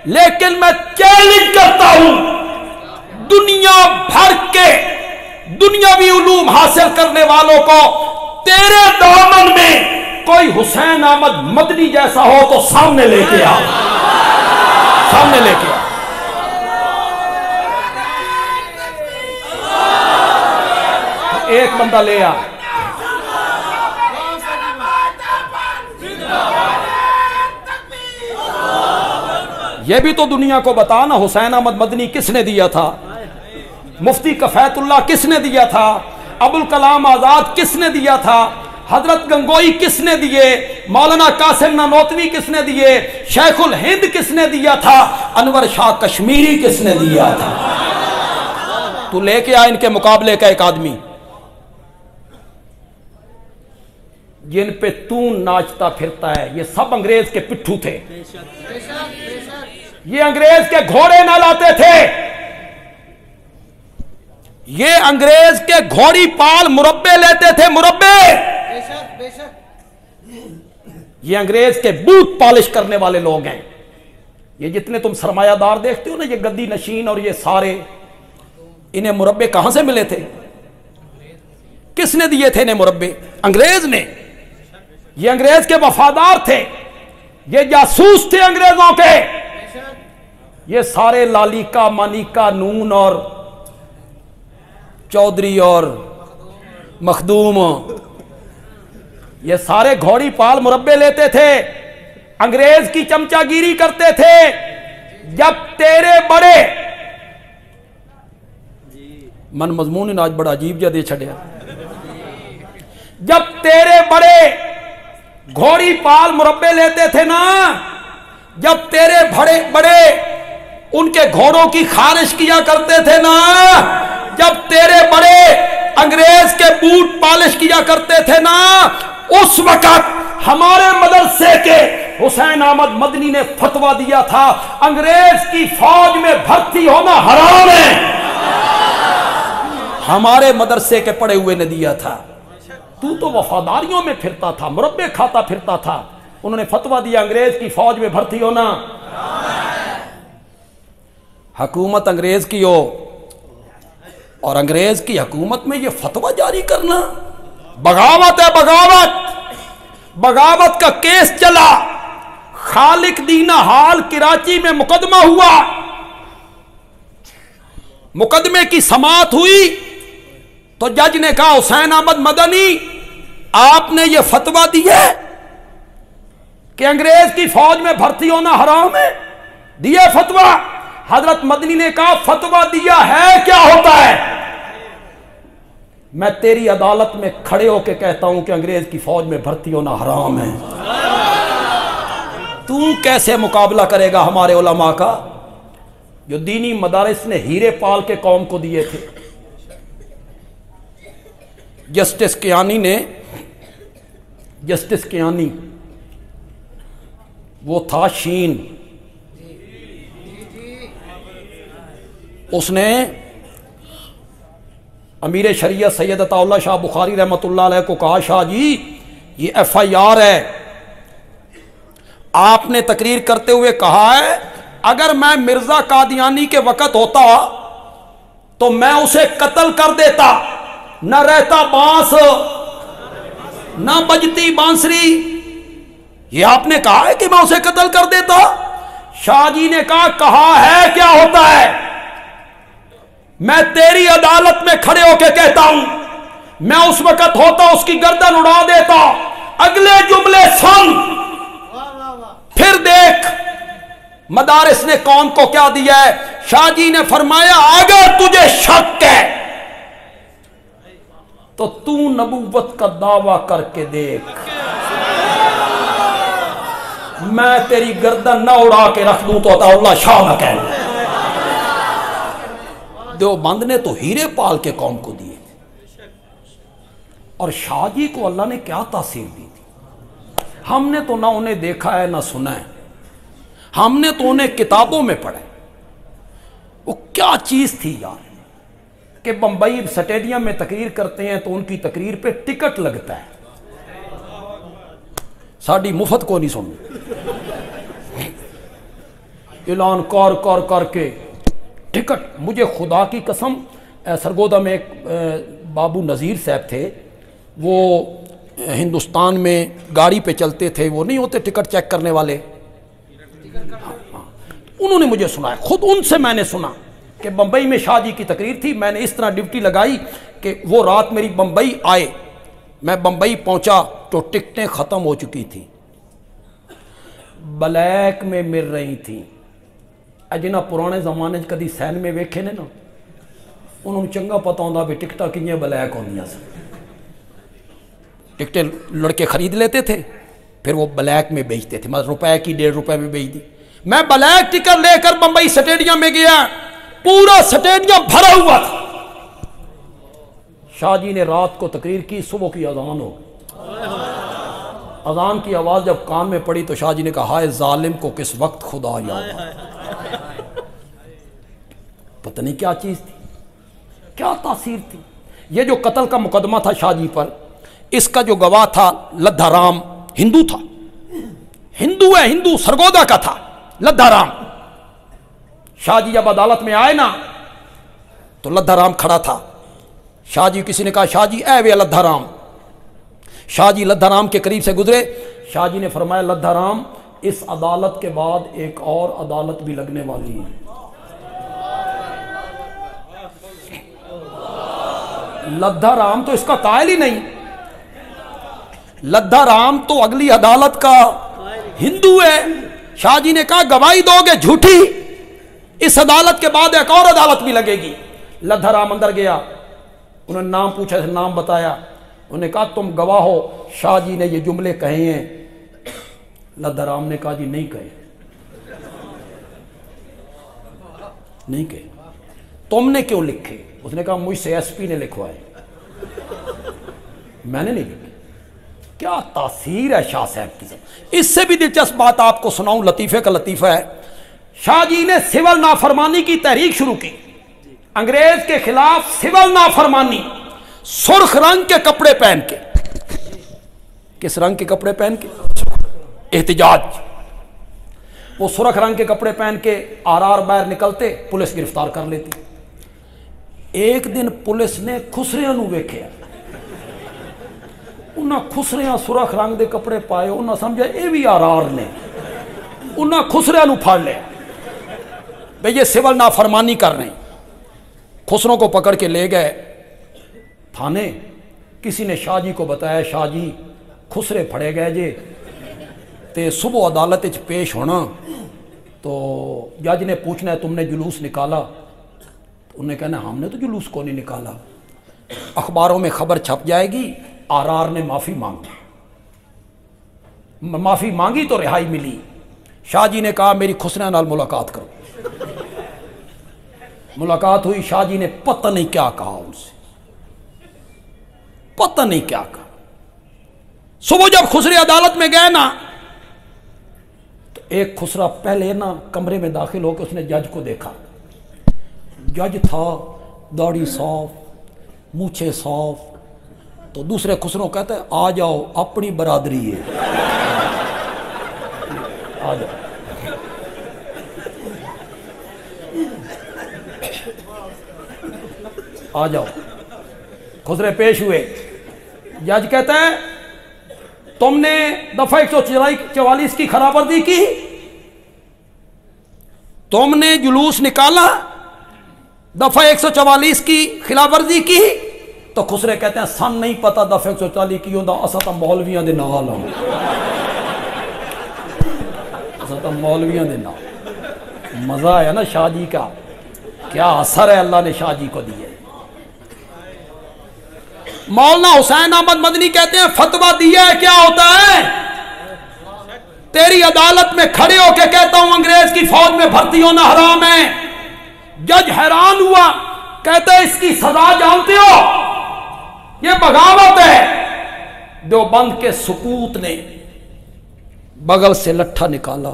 लेकिन मैं चैलेंज करता हूं दुनिया भर के दुनियावी उलूम हासिल करने वालों को, तेरे दामन में कोई हुसैन अहमद मदनी जैसा हो तो सामने लेके आ, सामने लेके आ। एक बंदा ले आ। ये भी तो दुनिया को बता ना, हुसैन अहमद मदनी किसने दिया था, मुफ्ती कफैतुल्लाह किसने दिया था, अबुल कलाम आजाद किसने दिया था, हजरत गंगोई किसने दिए, मौलाना कासिम नानोतवी किसने दिए, शेखुल हिंद किसने दिया था, अनवर शाह कश्मीरी किसने दिया था। तू लेके आ इनके मुकाबले का एक आदमी जिन पे तू नाचता फिरता है। ये सब अंग्रेज के पिट्ठू थे, ये अंग्रेज के घोड़े ना लाते थे, ये अंग्रेज के घोड़ी पाल मुरब्बे लेते थे, मुरब्बे। ये अंग्रेज के बूट पॉलिश करने वाले लोग हैं। ये जितने तुम सरमायादार देखते हो ना, ये गद्दी नशीन और ये सारे, इन्हें मुरब्बे कहां से मिले थे, किसने दिए थे इन्हें मुरब्बे? अंग्रेज ने। ये अंग्रेज के वफादार थे, ये जासूस थे अंग्रेजों के। ये सारे लालिका मानिका नून और चौधरी और मखदूम, ये सारे घोड़ी पाल मुरब्बे लेते थे, अंग्रेज की चमचागिरी करते थे। जब तेरे बड़े मन मजमून आज बड़ा अजीब जा दे छड़िया, जब तेरे बड़े घोड़ी पाल मुरब्बे लेते थे ना, जब तेरे बड़े बड़े उनके घोड़ों की खारिश किया करते थे ना, जब तेरे बड़े अंग्रेज के बूट पॉलिश किया करते थे ना, उस वक्त हमारे मदरसे के हुसैन अहमद मदनी ने फतवा दिया था अंग्रेज की फौज में भर्ती होना हराम है। हमारे मदरसे के पढ़े हुए ने दिया था। तू तो वफादारियों में फिरता था, मुरब्बे खाता फिरता था, उन्होंने फतवा दिया अंग्रेज की फौज में भर्ती होना। हुकूमत अंग्रेज की हो और अंग्रेज की हुकूमत में यह फतवा जारी करना बगावत है, बगावत। बगावत का केस चला, खालिक दीना हाल कराची में मुकदमा हुआ, मुकदमे की समाअत हुई तो जज ने कहा हुसैन अहमद मदनी आपने यह फतवा दिया कि अंग्रेज की फौज में भर्ती होना हराम है, दिया फतवा। हजरत मदनी ने कहा फतवा दिया है, क्या होता है? मैं तेरी अदालत में खड़े होकर कहता हूं कि अंग्रेज की फौज में भर्ती होना हराम है। तू कैसे मुकाबला करेगा हमारे उलमा का, जो दीनी मदारिस ने हीरे पाल के कौम को दिए थे। जस्टिस कियानी वो था शीन, उसने अमीर शरीयत सैयद अताउल्लाह शाह बुखारी रहमतुल्लाह अलैह को कहा शाह जी ये FIR है, आपने तकरीर करते हुए कहा है अगर मैं मिर्जा कादियानी के वक्त होता तो मैं उसे कत्ल कर देता, न रहता बांस न बजती बांसुरी। ये आपने कहा है कि मैं उसे कत्ल कर देता? शाह जी ने कहा है, क्या होता है? मैं तेरी अदालत में खड़े होकर कहता हूं मैं उस वक्त होता उसकी गर्दन उड़ा देता। अगले जुमले सुन, फिर देख मदारिस ने कौम को क्या दिया है। शाह जी ने फरमाया अगर तुझे शक है तो तू नबूवत का दावा करके देख, मैं तेरी गर्दन न उड़ा के रख दूं तो अताउल्लाह शाह न कह। देवबंद ने तो हीरे पाल के कौम को दिए और शाह जी को अल्लाह ने क्या तासीर दी थी। हमने तो ना उन्हें देखा है ना सुना है, हमने तो उन्हें किताबों में पढ़ा। वो क्या चीज थी यार कि बंबई स्टेडियम में तकरीर करते हैं तो उनकी तकरीर पे टिकट लगता है, साड़ी मुफ्त को नहीं सुन। ऐलान कर करके टिकट, मुझे खुदा की कसम, सरगोदा में एक बाबू नज़ीर साहब थे, वो हिंदुस्तान में गाड़ी पे चलते थे, वो नहीं होते टिकट चेक करने वाले, उन्होंने मुझे सुनाया, खुद उनसे मैंने सुना कि बम्बई में शाह जी की तकरीर थी। मैंने इस तरह ड्यूटी लगाई कि वो रात मेरी बम्बई आए, मैं बम्बई पहुंचा तो टिकटें ख़त्म हो चुकी थी, ब्लैक में मिल रही थी। जिन्हें पुराने जमाने कभी सैन में वेखे ने ना, उन्होंने चंगा पता होंदा भी टिकटा किंजियां ब्लैक होंदियां सी। टिकटें लड़के खरीद लेते थे, फिर वो ब्लैक में बेचते थे, मतलब रुपए की 1.5 रुपए में बेच दी। मैं ब्लैक टिकट लेकर बंबई स्टेडियम में गया, पूरा स्टेडियम भरा हुआ था। शाह जी ने रात को तकरीर की, सुबह की अजान हो, अजान की आवाज जब कान में पड़ी तो शाह जी ने कहा, हाय जालिम को किस वक्त खुदा याद। पता नहीं क्या चीज थी, क्या तासीर थी। ये जो कत्ल का मुकदमा था शाह जी पर, इसका जो गवाह था लद्दा राम, हिंदू था, हिंदू है, हिंदू सरगोदा का था लद्दा राम। शाह जी जब अदालत में आए ना तो लद्दा राम खड़ा था। शाह जी, किसी ने कहा शाह जी ऐ वे लद्दा राम। शाह जी लद्दा राम के करीब से गुजरे, शाह जी ने फरमाया, लद्दा राम, इस अदालत के बाद एक और अदालत भी लगने वाली है। लद्दा राम तो इसका कायल ही नहीं, लद्दा राम तो अगली अदालत का हिंदू है। शाह जी ने कहा, गवाही दोगे झूठी, इस अदालत के बाद एक और अदालत भी लगेगी। लद्दा राम अंदर गया, उन्होंने नाम पूछा, नाम बताया, उन्होंने कहा तुम गवाह हो, शाह जी ने ये जुमले कहे हैं। लद्दा राम ने कहा, जी नहीं कहे, नहीं कहे। तुमने क्यों लिखे? उसने कहा मुझसे एसपी ने लिखवाए, मैंने नहीं लिखे। क्या तासीर है शाह साहब की। इससे भी दिलचस्प बात आपको सुनाऊं, लतीफे का लतीफा है। शाह जी ने सिविल नाफरमानी की तहरीक शुरू की, अंग्रेज के खिलाफ सिविल नाफरमानी, सुर्ख रंग के कपड़े पहन के। किस रंग के कपड़े पहन के? एहतिजाज। वो सुर्ख रंग के कपड़े पहन के आर बाहर निकलते, पुलिस गिरफ्तार कर लेती। एक दिन पुलिस ने खुसरिया नूं वेख्या, उन्हें खुसरिया सुरख रंग के कपड़े पाए, उन्हें समझा ये भी आर ने, उन्हें खुसरिया नूं फड़ लिया, भाई ये सिविल नाफरमानी कर रहे। खुसरों को पकड़ के ले गए थाने। किसी ने शाह जी को बताया, शाह जी खुसरे फड़े गए जे, ते सुबह अदालत च पेश होना, तो जज ने पूछना है तुमने जुलूस निकाला? उन्हें कहना हमने तो जुलूस को नहीं निकाला, अखबारों में खबर छप जाएगी, आर ने माफी मांगी, माफी मांगी तो रिहाई मिली। शाह जी ने कहा मेरी खुसरे नाल मुलाकात करो। मुलाकात हुई, शाह जी ने पता नहीं क्या कहा उनसे, पता नहीं क्या कहा। सुबह जब खुसरे अदालत में गए ना, तो एक खुसरा पहले ना कमरे में दाखिल होकर उसने जज को देखा। जज था, दाढ़ी साफ, मूछे साफ। तो दूसरे खुसरों कहते हैं आ जाओ, अपनी बरादरी है, आ जाओ। आ जाओ। खुसरे पेश हुए। जज कहता है तुमने दफा 144 की खिलाफवर्जी की, तुमने जुलूस निकाला, दफा 144 की खिलाफवर्जी की। तो खुसरे कहते हैं सन नहीं पता दफा 144 की होंदा, असा तो मौलवियां दे नाल हां, असा तो मौलवियां दे नाल। मजा आया ना शाह जी का, क्या असर है अल्लाह ने शाह जी को दिया। मौलाना हुसैन अहमद मदनी कहते हैं फतवा दिया है क्या होता है? तेरी अदालत में खड़े होकर कहता हूं अंग्रेज की फौज में भर्ती होना हराम है। जज हैरान हुआ, कहते हैं इसकी सजा जानते हो? यह बगावत है। देवबंद के सुकूत ने बगल से लट्ठा निकाला,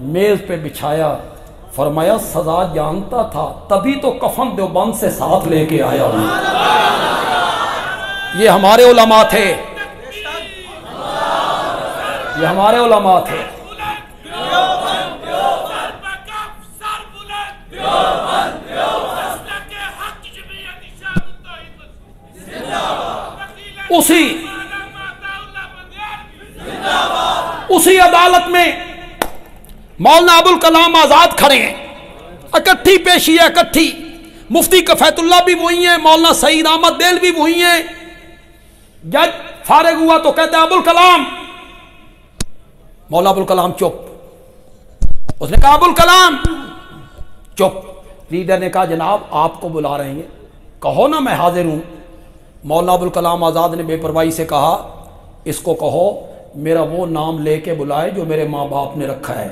मेज पे बिछाया, फरमाया सजा जानता था तभी तो कफन देवबंद से साथ लेके आया हूं। ये हमारे उलमा थे, ये हमारे उलमा थे। उसी अदालत में मौलाना अबुल कलाम आजाद खड़े हैं, इकट्ठी पेशी है, इकट्ठी। मुफ्ती कफैतुल्लाह भी वही है, मौलाना सईद अहमद देल भी वही है। जज फारिग हुआ तो कहते हैं अबुल कलाम। मौलाना अबुल कलाम चुप। उसने कहा अबुल कलाम चुप। रीडर ने कहा जनाब आपको बुला रहे हैं, कहो ना मैं हाजिर हूं। मौलाना अबुल कलाम आजाद ने बेपरवाही से कहा इसको कहो मेरा वो नाम लेके बुलाए जो मेरे माँ बाप ने रखा है।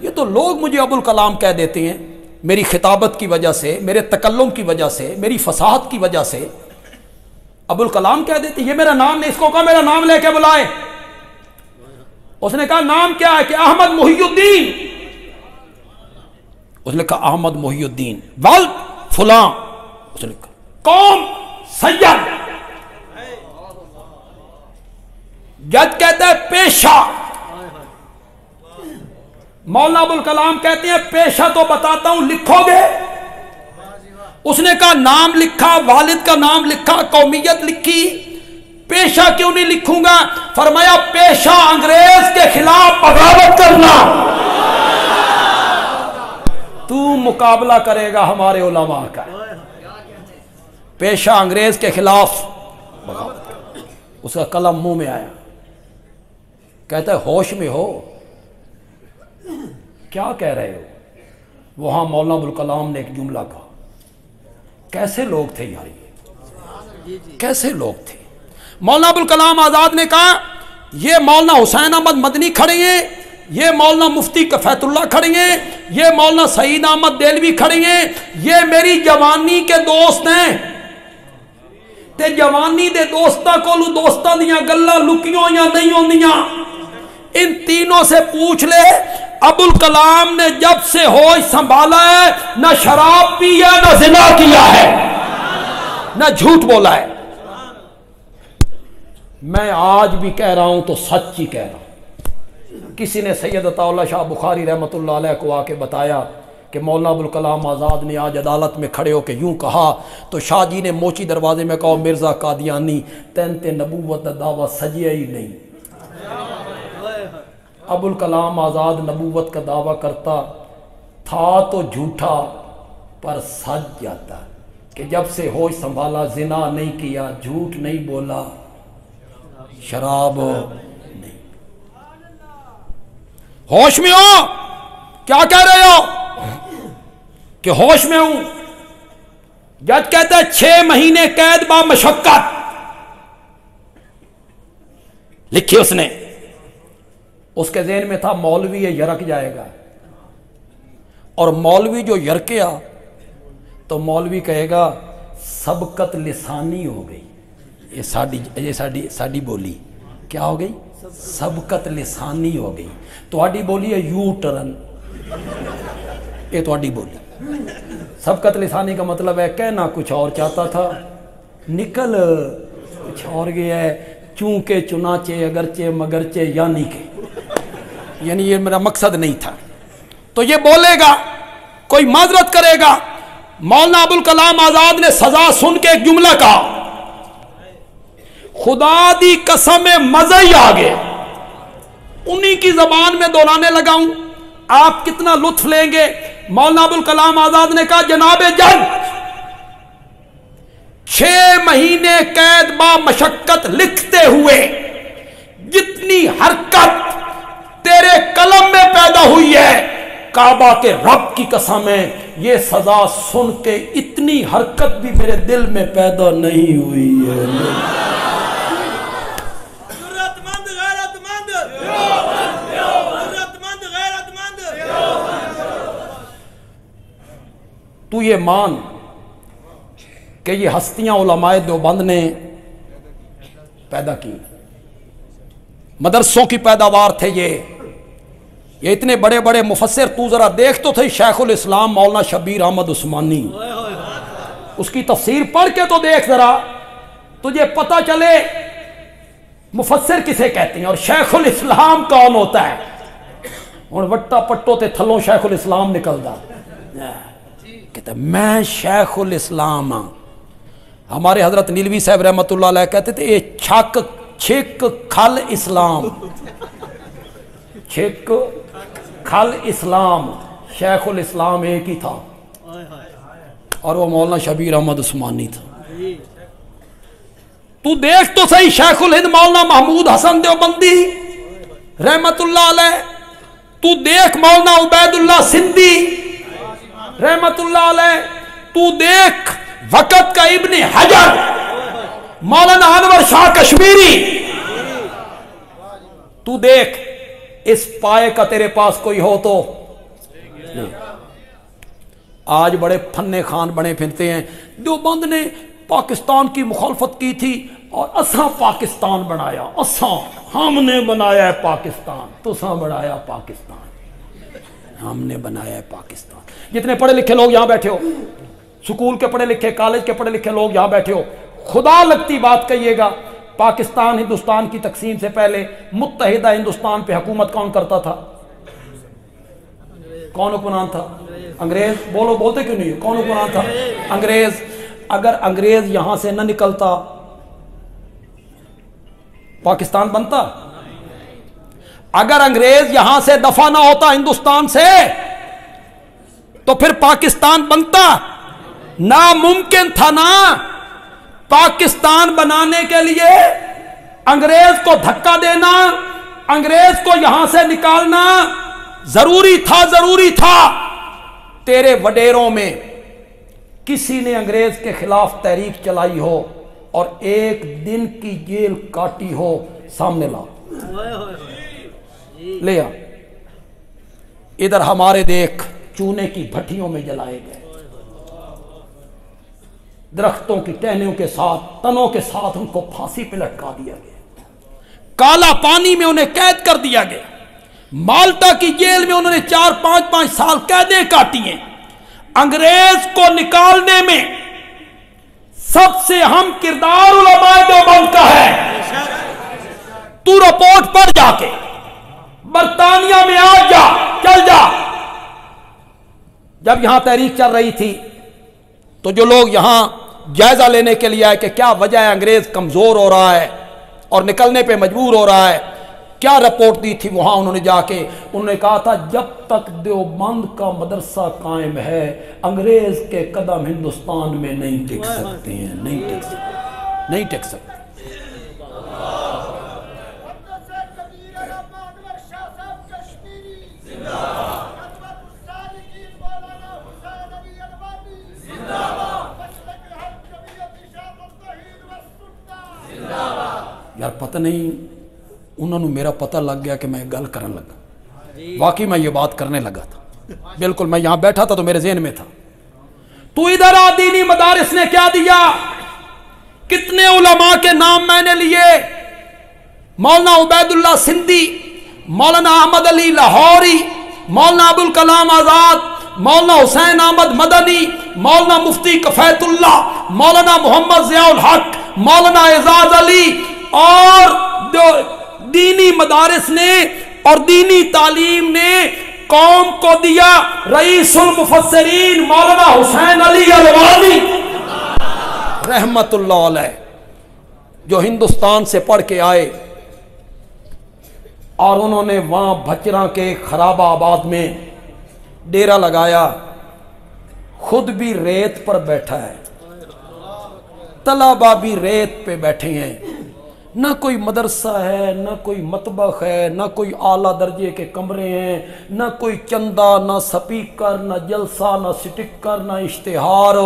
ये तो लोग मुझे अबुल कलाम कह देते हैं मेरी खिताबत की वजह से, मेरे तकल्लुम की वजह से, मेरी फसाहत की वजह से अबुल कलाम कह देते। ये मेरा नाम नहीं, इसको कहा मेरा नाम लेके बुलाए। उसने कहा नाम क्या है? कि अहमद मोहिउद्दीन। उसने कहा अहमद मोहिउद्दीन वल फुलां। उसने कहा कौम सैयद। जज कहता है पेशा। मौलाना अबुल कलाम कहते हैं पेशा तो बताता हूं, लिखोगे? उसने कहा नाम लिखा, वालिद का नाम लिखा, कौमियत लिखी, पेशा क्यों नहीं लिखूंगा? फरमाया पेशा अंग्रेज के खिलाफ बगावत करना। तू मुकाबला करेगा हमारे उलमा का, पेशा अंग्रेज के खिलाफ बगावत करना। उसका कलम मुंह में आया, कहता है होश में हो, क्या कह रहे हो? वहां मौलाना अबुल कलाम ने एक जुमला कहा। कैसे लोग थे यार ये, कैसे लोग थे? मौलाना अबुल कलाम आजाद ने कहा ये मौलाना हुसैन अहमद मदनी खड़े हैं, ये मौलाना मुफ्ती कफैतुल्लाह खड़े हैं, ये मौलाना सईद अहमद देलवी खड़े हैं, ये मेरी जवानी के दोस्त हैं। ते जवानी दे दोस्तां कोलू दोस्तां दियां गल्लां लुकियों या नहीं होंदियां। इन तीनों से पूछ ले अबुल कलाम ने जब से होश संभाला है न शराब पी है, न जिना किया है, न झूठ बोला है। मैं आज भी कह रहा हूं तो सच ही कह रहा हूं। किसी ने सैयद अताउल्लाह शाह बुखारी रहमतुल्लाह अलैह को आके बताया कि मौलाना अबुल कलाम आज़ाद ने आज अदालत में खड़े होकर यूं कहा, तो शाह जी ने मोची दरवाजे में कहा मिर्ज़ा कादियानी तैन ते नबूवत का दावा सजिया ही नहीं। अबुल कलाम आज़ाद नबूवत का दावा करता था तो झूठा पर सच जाता कि जब से होश संभाला जिना नहीं किया, झूठ नहीं बोला, शराब नहीं। होश में हो? क्या कह रहे हो कि होश में हूं? जज कहता है 6 महीने कैद बा मशक्कत लिखी उसने। उसके ज़हन में था मौलवी ये यरक जाएगा, और मौलवी जो यरकिया तो मौलवी कहेगा सबकत लिसानी हो गई। ये साडी बोली क्या हो गई? सबकत लिसानी हो गई। तुहाडी बोली है यू टर्न, ये तुहाडी बोली। सबकत लिसानी का मतलब है कहना कुछ और चाहता था, निकल कुछ और गया है। चूंके चुनाचे अगरचे मगरचे यानी के, यानी ये मेरा मकसद नहीं था। तो ये बोलेगा, कोई माजरत करेगा। मौलाना अबुल कलाम आजाद ने सजा सुन के एक जुमला कहा, खुदा दी कसम मजा ही आ गए। उन्हीं की जबान में दोहराने लगाऊं, आप कितना लुत्फ लेंगे। मौलाना अबुल कलाम आजाद ने कहा जनाबे जज 6 महीने कैद बा मशक्कत लिखते हुए जितनी हरकत तेरे कलम में पैदा हुई है, काबा के रब की कसम है ये सजा सुन के इतनी हरकत भी मेरे दिल में पैदा नहीं हुई है। तू ये मान कि ये हस्तियां उलमाए देवबंद ने पैदा की, मदरसों की पैदावार थे ये इतने बड़े बड़े मुफस्सिर। तू जरा देख तो थे शेखुल इस्लाम मौलाना शब्बीर अहमद उस्मानी, उसकी तफसीर पढ़ के तो देख जरा, तुझे पता चले मुफस्सिर किसे कहते हैं और शेखुल इस्लाम कौन होता है। और वट्टा पट्टो ते थलों शेखुल इस्लाम निकलदा, कहता मैं शेखुल इस्लाम हाँ, हमारे हजरत नीलवी साहब रहमतुल्लाह अलैह कहते थे, ये छक छिक खल इस्लाम, छिक खल इस्लाम, शेखुल इस्लाम एक ही था और वो मौलाना शबीर अहमद उस्मानी था। तू देख तो सही शेखुल हिंद मौलाना महमूद हसन देवबंदी रहमतुल्लाह अलैह, तू देख मौलाना उबैदुल्लाह सिंधी रहमतुल्लाह अलैह, तू देख वक़्त का इब्ने हजर मौलाना अनवर शाह कश्मीरी, तू देख इस पाए का तेरे पास कोई हो तो नहीं। आज बड़े फन्ने खान बने फिरते हैं, देवबंद ने पाकिस्तान की मुखालफत की थी और असा पाकिस्तान बनाया, असा हमने बनाया है पाकिस्तान, तुसा बनाया पाकिस्तान, हमने बनाया है पाकिस्तान। जितने पढ़े लिखे लोग यहां बैठे हो, स्कूल के पढ़े लिखे, कॉलेज के पढ़े लिखे लोग यहां बैठे हो, खुदा लगती बात कहिएगा, पाकिस्तान हिंदुस्तान की तकसीम से पहले मुत्तहिदा हिंदुस्तान पे हुकूमत कौन करता था? कौन हुक्मरान था? अंग्रेज। बोलो, बोलते क्यों नहीं? कौन हुक्मरान था? अंग्रेज। अगर अंग्रेज यहां से न निकलता पाकिस्तान बनता? अगर अंग्रेज यहां से दफा ना होता हिंदुस्तान से तो फिर पाकिस्तान बनता? नामुमकिन था ना। पाकिस्तान बनाने के लिए अंग्रेज को धक्का देना, अंग्रेज को यहां से निकालना जरूरी था, जरूरी था। तेरे वडेरों में किसी ने अंग्रेज के खिलाफ तहरीक चलाई हो और एक दिन की जेल काटी हो, सामने ला, ले आ। इधर हमारे देख चूने की भट्टियों में जलाए गए, दरख्तों की टहनियों के साथ, तनों के साथ उनको फांसी पे लटका दिया गया, काला पानी में उन्हें कैद कर दिया गया, माल्टा की जेल में उन्होंने 4-5 साल कैदें काटी हैं। अंग्रेज को निकालने में सबसे अहम किरदार उलमाए देवबंद का है। तू रिपोर्ट पढ़ जाके, बरतानिया में आज जा, चल जा। जब यहां तहरीक चल रही थी तो जो लोग यहां जायजा लेने के लिए आए कि क्या वजह है अंग्रेज कमजोर हो रहा है और निकलने पे मजबूर हो रहा है, क्या रिपोर्ट दी थी वहां उन्होंने जाके? उन्होंने कहा था जब तक देवबंद का मदरसा कायम है अंग्रेज के कदम हिंदुस्तान में नहीं टिक सकते हैं, नहीं टिक सकते, नहीं टिक सकते। यार पता नहीं उन्होंने मेरा पता लग गया कि मैं गल करने लगा, वाकई मैं ये बात करने लगा था, बिल्कुल मैं यहां बैठा था तो मेरे ज़हन में था। तू इधर आ, दीनी मदारिस ने क्या दिया, कितने उलमा के नाम मैंने लिए, मौलाना उबैदुल्लाह सिंधी, मौलाना अहमद अली लाहौरी, मौलाना अबुल कलाम आजाद, मौलाना हुसैन अहमद मदनी, मौलाना मुफ्ती कफैतुल्लाह, मौलाना मोहम्मद ज़ियाउल हक, मौलाना एजाज अली, और दीनी मदारिस ने और दीनी तालीम ने कौम को दिया रईसुल मुफस्सिरीन मौलाना हुसैन अली अलवानी रहमतुल्लाह अलैह, जो हिंदुस्तान से पढ़ के आए और उन्होंने वहां भचरा के खराबाबाद में डेरा लगाया, खुद भी रेत पर बैठा है, तलबा भी रेत पे बैठे हैं, ना कोई मदरसा है, ना कोई मतबख है, ना कोई आला दर्जे के कमरे हैं, ना कोई चंदा, ना स्पीकर, ना जलसा, ना स्टिकर, ना इश्तिहार,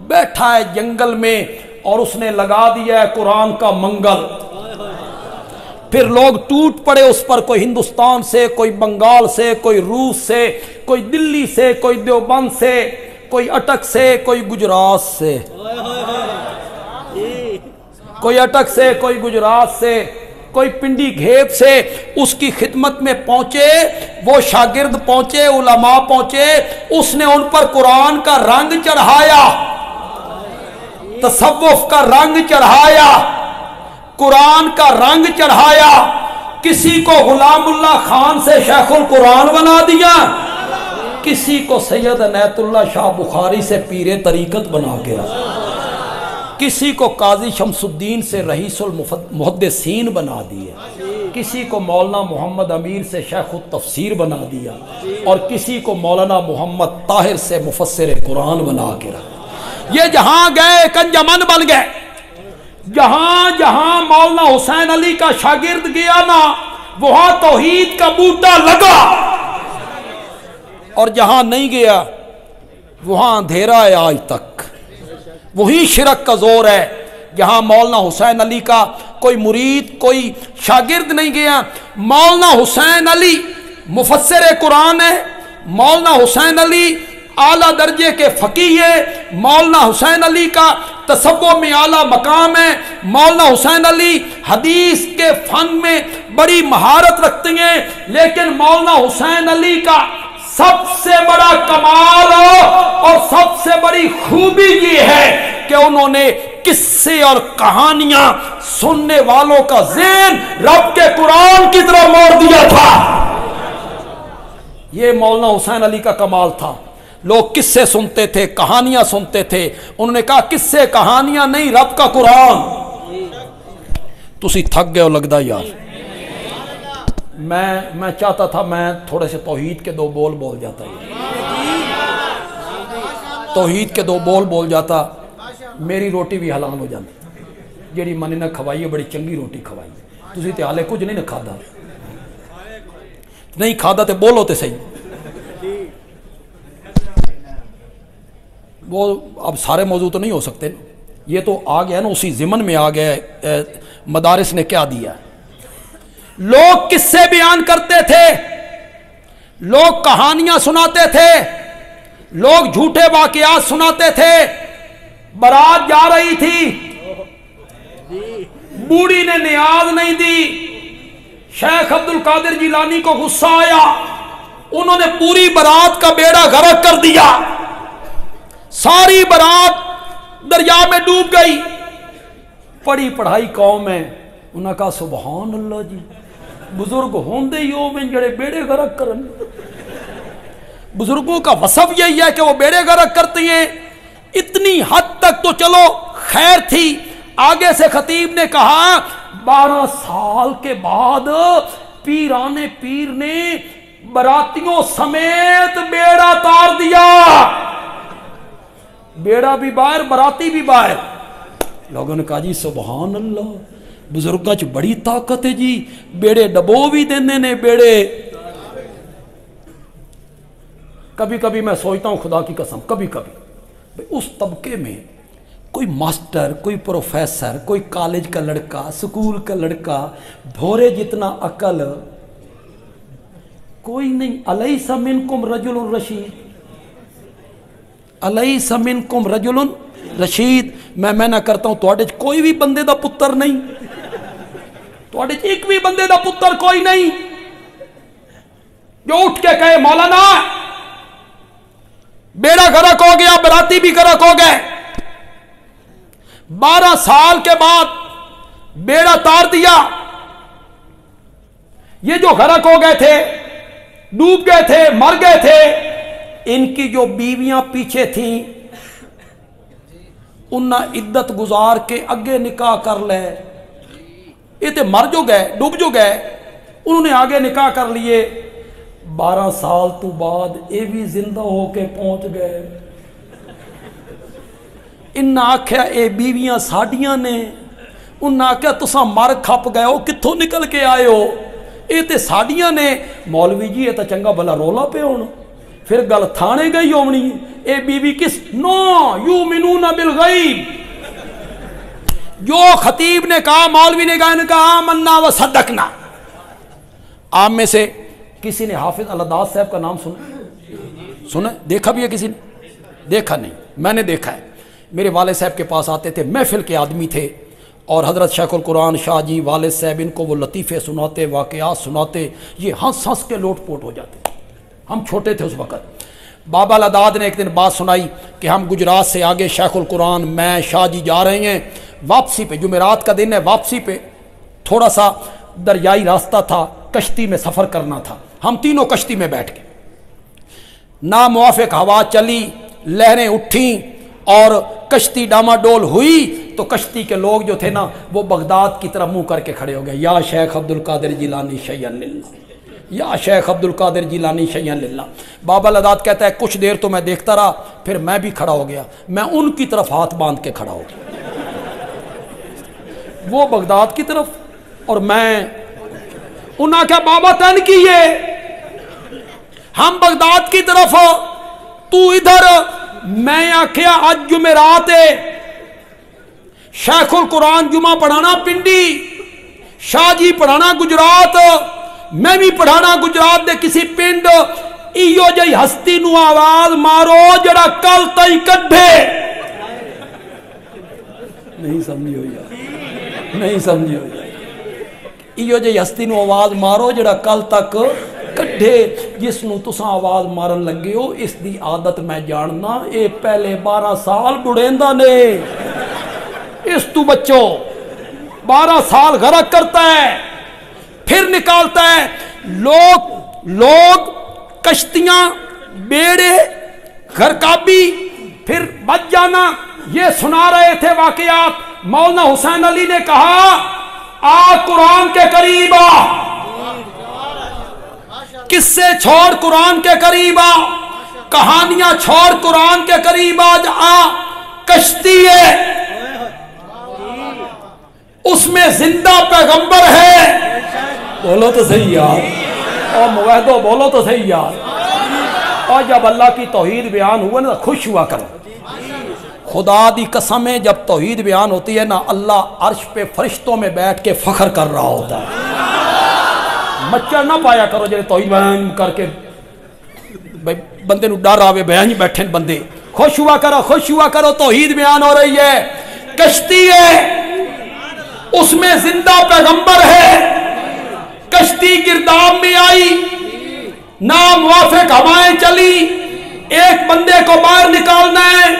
बैठा है जंगल में और उसने लगा दिया है कुरान का मंगल। फिर लोग टूट पड़े उस पर, कोई हिंदुस्तान से, कोई बंगाल से, कोई रूस से, कोई दिल्ली से, कोई देवबंद से, कोई अटक से, कोई गुजरात से, कोई अटक से, कोई गुजरात से, कोई पिंडी घेप से उसकी खिदमत में पहुंचे, वो शागिर्द पहुंचे, उलमा पहुंचे, उसने उन पर कुरान का रंग चढ़ाया, तसव्वुफ का रंग चढ़ाया, कुरान का रंग चढ़ाया। किसी को गुलामुल्लाह खान से शेखुल कुरान बना दिया, किसी को सैयद अनैतुल्लाह शाह बुखारी से पीरे तरीकत बना के रखा, किसी को काजी शमसुद्दीन से रईसुल मुहद्दिसीन बना दिया, किसी को मौलाना मोहम्मद अमीर से शेखुत तफसीर बना दिया, और किसी को मौलाना मोहम्मद ताहिर से मुफस्सिर कुरान बना के रखा। ये जहां गए कंजमन बन गए। जहां जहां मौलाना हुसैन अली का शागिर्द गया ना, वहां तौहीद का बूटा लगा, और जहां नहीं गया वहां अंधेरा है आज तक। वही शिरक का जोर है। जहां मौलाना हुसैन अली का कोई मुरीद कोई शागिर्द नहीं गया। मौलाना हुसैन अली मुफस्सिर कुरान है, मौलाना हुसैन अली आला दर्जे के फकीह है, मौलाना हुसैन अली का तसव्वुफ में आला मकाम है, मौलाना हुसैन अली हदीस के फन में बड़ी महारत रखते हैं। लेकिन मौलाना हुसैन अली का सबसे बड़ा कमाल और सबसे बड़ी खूबी ये है कि उन्होंने किस्से और कहानियां सुनने वालों का ज़हन रब के कुरान की तरफ मोड़ दिया था। यह मौलाना हुसैन अली का कमाल था। लोग किस्से सुनते थे, कहानियां सुनते थे। उन्होंने कहा किस्से कहानियां नहीं, रब का कुरान। तुसी थक गए हो लगता यार। मैं चाहता था मैं थोड़े से तौहीद के दो बोल बोल जाता, तौहीद के दो बोल बोल जाता, मेरी रोटी भी हलाल हो जाती। जेड़ी मने ने खवाई है बड़ी चंगी रोटी खवाई, तुसी ते हाले कुछ नहीं ना खादा, नहीं खादा तो बोलो तो सही। वो अब सारे मौजू तो नहीं हो सकते, ये तो आ गया ना, उसी ज़िमन में आ गया। मदारिस ने क्या दिया, लोग किस्से बयान करते थे, लोग कहानियां सुनाते थे, लोग झूठे वाकयात सुनाते थे। बारात जा रही थी, बूढ़ी ने नियाज नहीं दी, शेख अब्दुल कादिर जिलानी को गुस्सा आया, उन्होंने पूरी बारात का बेड़ा गर्क कर दिया, सारी बारात दरिया में डूब गई। पढ़ी पढ़ाई कौम है, उन्होंने कहा सुभान अल्लाह जी, बुजुर्ग होंदे ही हो में जड़े बेड़े गर्क करन। बुजुर्गों का वसफ यही है कि वो बेड़े गर्क करती हैं। इतनी हद तक तो चलो खैर थी। आगे से खतीब ने कहा 12 साल के बाद पीराने पीर ने बरातियों समेत बेड़ा तार दिया। बेड़ा भी बाहर, बराती भी बाहर। लोगों ने कहा जी सुभान अल्लाह, बुजुर्गों च बड़ी ताकत है जी, बेड़े डबो भी देने ने बेड़े। कभी कभी मैं सोचता हूं खुदा की कसम, कभी कभी उस तबके में कोई मास्टर, कोई प्रोफेसर, कोई कॉलेज का लड़का, स्कूल का लड़का, भोरे जितना अकल कोई नहीं। अलैसा मिनकुम रजुलुन रशीद, अलैसा मिनकुम रजुलुन रशीद। मैं ना करता हूं तुहाडे च कोई भी बंदे दा पुत्र नहीं, तुहाडे च एक भी बंदे दा पुत्र कोई नहीं जो उठ के कहे मौलाना बेड़ा गर्क हो गया, बराती भी गर्क हो गए। 12 साल के बाद बेड़ा तार दिया। ये जो गर्क हो गए थे, डूब गए थे, मर गए थे, इनकी जो बीवियां पीछे थीं उन्हें इद्दत गुजार के अगे निकाह कर ले। ये तो मर जो गए, डूब जो गए, उन्होंने आगे निकाह कर लिए। 12 साल तो बाद ये भी जिंदा होके पहुंच गए। इन्हें आख्या ये बीवियां साडियां ने, उन्हें आख्या तुसा मर खप गए हो, कित्थों निकल के आए हो, ये तो साडियां ने। मौलवी जी ये तो चंगा भला रोला पे होना, फिर गल थाने गई होनी। ये बीवी किस नो युमिनूना बिल गैब, जो खतीब ने कहा, मौलवी ने कहा, इनका आमन्ना व सदकना। आम में से किसी ने हाफिज अल्लादाद साहब का नाम सुना? देखा भी है किसी ने? देखा नहीं, मैंने देखा है। मेरे वाले साहब के पास आते थे, महफिल के आदमी थे, और हज़रत शेखुल कुरान शाह जी वाले साहब इनको वो लतीफ़े सुनाते, वाक़यात सुनाते, ये हंस हंस के लोटपोट हो जाते। हम छोटे थे उस वक़्त। बाबा लदाद ने एक दिन बात सुनाई कि हम गुजरात से आगे शेखुल कुरान मैं शाह जी जा रहे हैं, वापसी पे जुमेरात का दिन है, वापसी पे थोड़ा सा दरियाई रास्ता था, कश्ती में सफ़र करना था। हम तीनों कश्ती में बैठ गए, नामुआफ़िक हवा चली, लहरें उठी और कश्ती डामाडोल हुई। तो कश्ती के लोग जो थे ना वो बगदाद की तरफ मुंह करके खड़े हो गए, या शेख अब्दुल कादिर जिलानी शैयन लिल्लाह, या शेख अब्दुल कादिर जिलानी शैयन लिल्लाह। बाबा लदात कहता है कुछ देर तो मैं देखता रहा, फिर मैं भी खड़ा हो गया, मैं उनकी तरफ हाथ बांध के खड़ा हो गया, वो बगदाद की तरफ और मैं। उन्हें क्या बाबा तन की है, हम बगदाद की तरफ, तू इधर। मैं आख्या अज जुमेरात है, शेखुल कुरान जुमा पढ़ाना पिंडी, शाह जी पढ़ाना गुजरात, मैं भी पढ़ाना गुजरात दे किसी पिंड। इो जी हस्ती नू आवाज मारो जरा कल तई कड्ढे। नहीं समझी हो यार, नहीं समझी हो यार। इो जी हस्ती नू आवाज मारो जरा कल तक कड्ढे। जिसनू तुसा आवाज मारन लगे हो इसकी आदत मैं जानना, ये पहले 12 साल बुढ़ेंदा ने। इस तू बच्चों 12 साल गरक करता है फिर निकालता है। लोग कश्तियां, बेड़े, घरकाबी, फिर बच जाना, ये सुना रहे थे वाकयात। मौलाना हुसैन अली ने कहा आ कुरान के करीब आ, किस्से छोड़ कुरान के करीब आ, कहानियां छोड़ कुरान के करीब आ। कश्ती है उसमें जिंदा पैगंबर है। बोलो तो सही यार, और मुवैदो बोलो तो सही यार। और जब अल्लाह की तौहीद बयान हुआ ना खुश हुआ करो। खुदा दी कसम है जब तौहीद बयान होती है ना, अल्लाह अर्श पे फरिश्तों में बैठ के फख्र कर रहा होता है। मच्छर ना पाया करो जो तौहीद बयान करके भाई बंदे नू डर आवे, बयान ही बैठे बंदे। खुश हुआ करो, खुश हुआ करो, तौहीद बयान हो रही है। कश्ती है उसमें जिंदा पैगंबर है। कश्ती गिरदाब में आई, नामुवाफिक हवाएं चली, एक बंदे को बाहर निकालना है,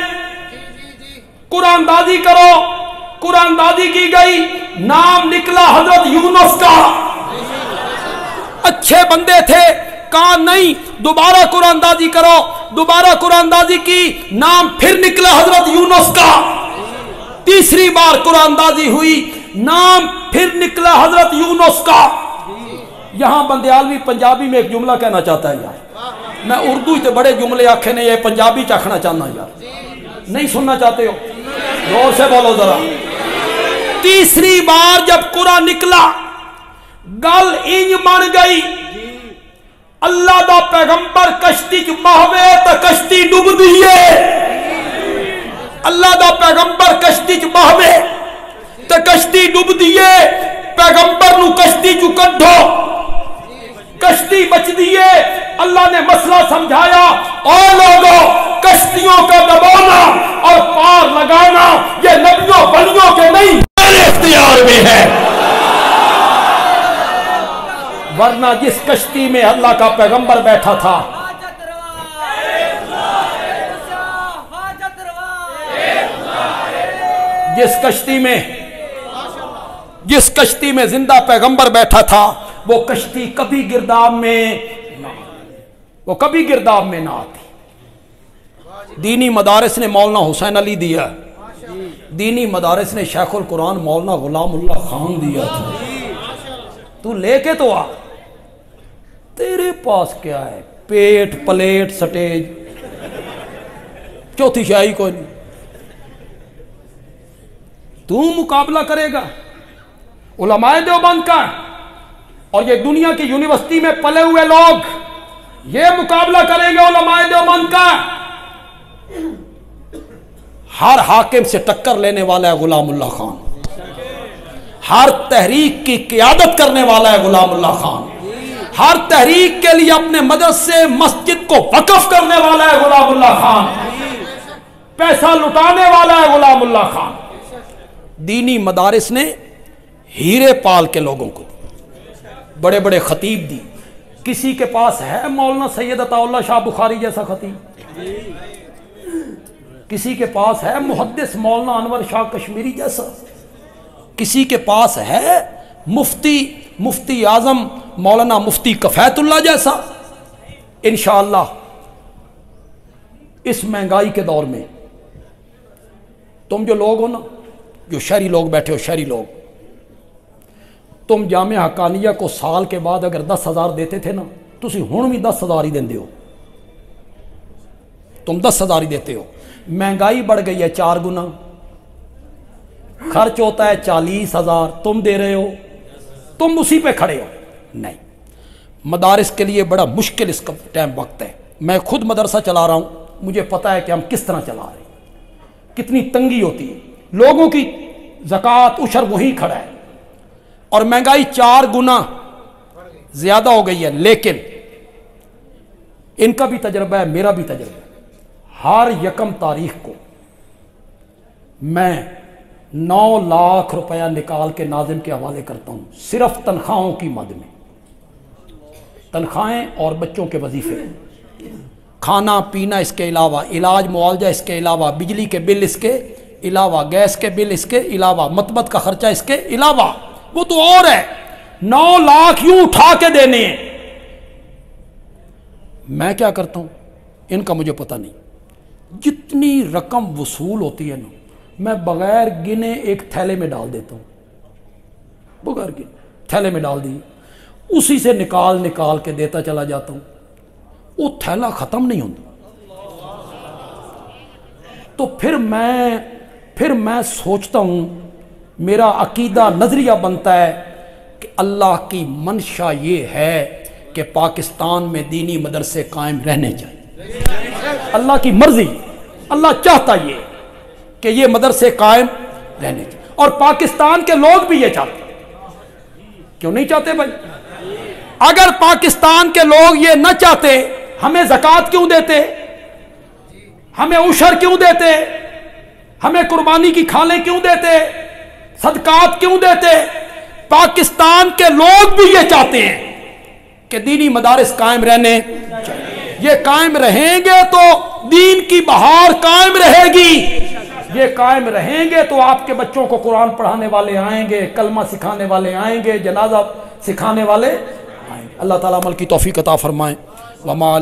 कुरानदाजी करो। कुरानदाजी की गई, नाम निकला हजरत यूनुस का। अच्छे बंदे थे, कहा नहीं दोबारा कुरानदाजी करो, दोबारा कुरानदाजी की, नाम फिर निकला हजरत यूनुस का। तीसरी बार कुरानदाजी हुई, नाम फिर निकला हजरत यूनुस का। यहां बंदयालवी पंजाबी में एक जुमला कहना चाहता है यार, मैं उर्दू तो बड़े जुमले आखे ने, ये पंजाबी चाखना चाहना यार। नहीं सुनना चाहते हो? जोर से बोलो जरा। तीसरी बार जब कुरान निकला गल इंज बन गई, अल्लाह दा पैगंबर कश्ती च बहवे तो कश्ती डुबदी है। अल्लाह दा पैगंबर कश्ती च बहवे तो कश्ती डुबदी है। पैगंबर नू कश्ती चू कड्ढो, कश्ती बचदी है। अल्लाह ने मसला समझाया, और लोगों कश्तियों को दबाना और पार लगाना ये नबियों वलियों के नहीं मेरे इख्तियार में है। वरना जिस कश्ती में अल्लाह का पैगंबर बैठा था, जिस कश्ती में जिंदा पैगंबर बैठा था, वो कश्ती कभी गिरदाब में वो कभी गिरदाब में ना आती। दीनी मदारिस ने मौलाना हुसैन अली दिया, दीनी मदारिस ने शेखुल कुरान मौलाना गुलामुल्लाह खान दिया था। तू लेके तो आ, तेरे पास क्या है? पेट, प्लेट, स्टेज, चौथी शाही कोई नहीं। तू मुकाबला करेगा उलमाए देवबंद का, और ये दुनिया की यूनिवर्सिटी में पले हुए लोग ये मुकाबला करेंगे उलमाए देवबंद का। हर हाकिम से टक्कर लेने वाला है गुलामुल्लाह खान, हर तहरीक की क़ियादत करने वाला है गुलामुल्लाह खान, हर तहरीक के लिए अपने मदरसे मस्जिद को वक्फ करने वाला है गुलामुल्लाह खान, पैसा लुटाने वाला है गुलामुल्लाह खान। दीनी मदारिस ने हीरे पाल के लोगों को बड़े बड़े खतीब दी। किसी के पास है मौलाना सैयद अताउल्लाह शाह बुखारी जैसा खतीब? किसी के पास है मुहद्दिस मौलाना अनवर शाह कश्मीरी जैसा? किसी के पास है मुफ्ती आजम मौलाना मुफ्ती कफैतुल्लाह जैसा? इंशाअल्लाह इस महंगाई के दौर में तुम जो लोग हो ना, जो शहरी लोग बैठे हो, शहरी लोग, तुम जामिया हक्कानिया को साल के बाद अगर 10,000 देते थे ना, तुसी हुण भी 10,000 ही देंदे हो, तुम 10,000 ही देते हो। महंगाई बढ़ गई है 4 गुना, खर्च होता है 40,000, तुम दे रहे हो, तुम उसी पे खड़े हो। नहीं, मदारिस के लिए बड़ा मुश्किल इसका टाइम वक्त है। मैं खुद मदरसा चला रहा हूँ, मुझे पता है कि हम किस तरह चला रहे हैं, कितनी तंगी होती है, लोगों की ज़कात उशर वहीं खड़ा है और महंगाई 4 गुना ज़्यादा हो गई है। लेकिन इनका भी तजर्बा है, मेरा भी तजर्बा है। हर यकम तारीख को मैं 9 लाख रुपया निकाल के नाज़िम के हवाले करता हूँ, सिर्फ तनख्वाहों की मद में, तनख्वाहें और बच्चों के वजीफे, खाना पीना इसके अलावा, इलाज मुआवजा इसके अलावा, बिजली के बिल इसके अलावा, गैस के बिल इसके अलावा, मतबत का खर्चा इसके अलावा, वो तो और है। 9 लाख यूं उठा के देने हैं। मैं क्या करता हूं, इनका मुझे पता नहीं। जितनी रकम वसूल होती है ना, मैं बगैर गिने एक थैले में डाल देता हूं, बगैर गिने थैले में डाल दी, उसी से निकाल निकाल के देता चला जाता हूं। वो थैला खत्म नहीं होता। तो फिर मैं सोचता हूं, मेरा अकीदा नजरिया बनता है कि अल्लाह की मंशा ये है कि पाकिस्तान में दीनी मदरसे कायम रहने चाहिए। अल्लाह की मर्जी, अल्लाह चाहता ये कि ये मदरसे कायम रहने चाहिए, और पाकिस्तान के लोग भी ये चाहते। क्यों नहीं चाहते भाई? अगर पाकिस्तान के लोग ये न चाहते, हमें ज़कात क्यों देते, हमें उशर क्यों देते, हमें कुर्बानी की खालें क्यों देते, सदकात क्यों देते? पाकिस्तान के लोग भी ये चाहते हैं कि दीनी मदारिस कायम रहने चाहिए। ये कायम रहेंगे तो दीन की बहार कायम रहेगी। ये कायम रहेंगे तो आपके बच्चों को कुरान पढ़ाने वाले आएंगे, कलमा सिखाने वाले आएंगे, जनाजा सिखाने वाले आएंगे। अल्लाह ताला अमल की तौफीक अता फरमाए। वमा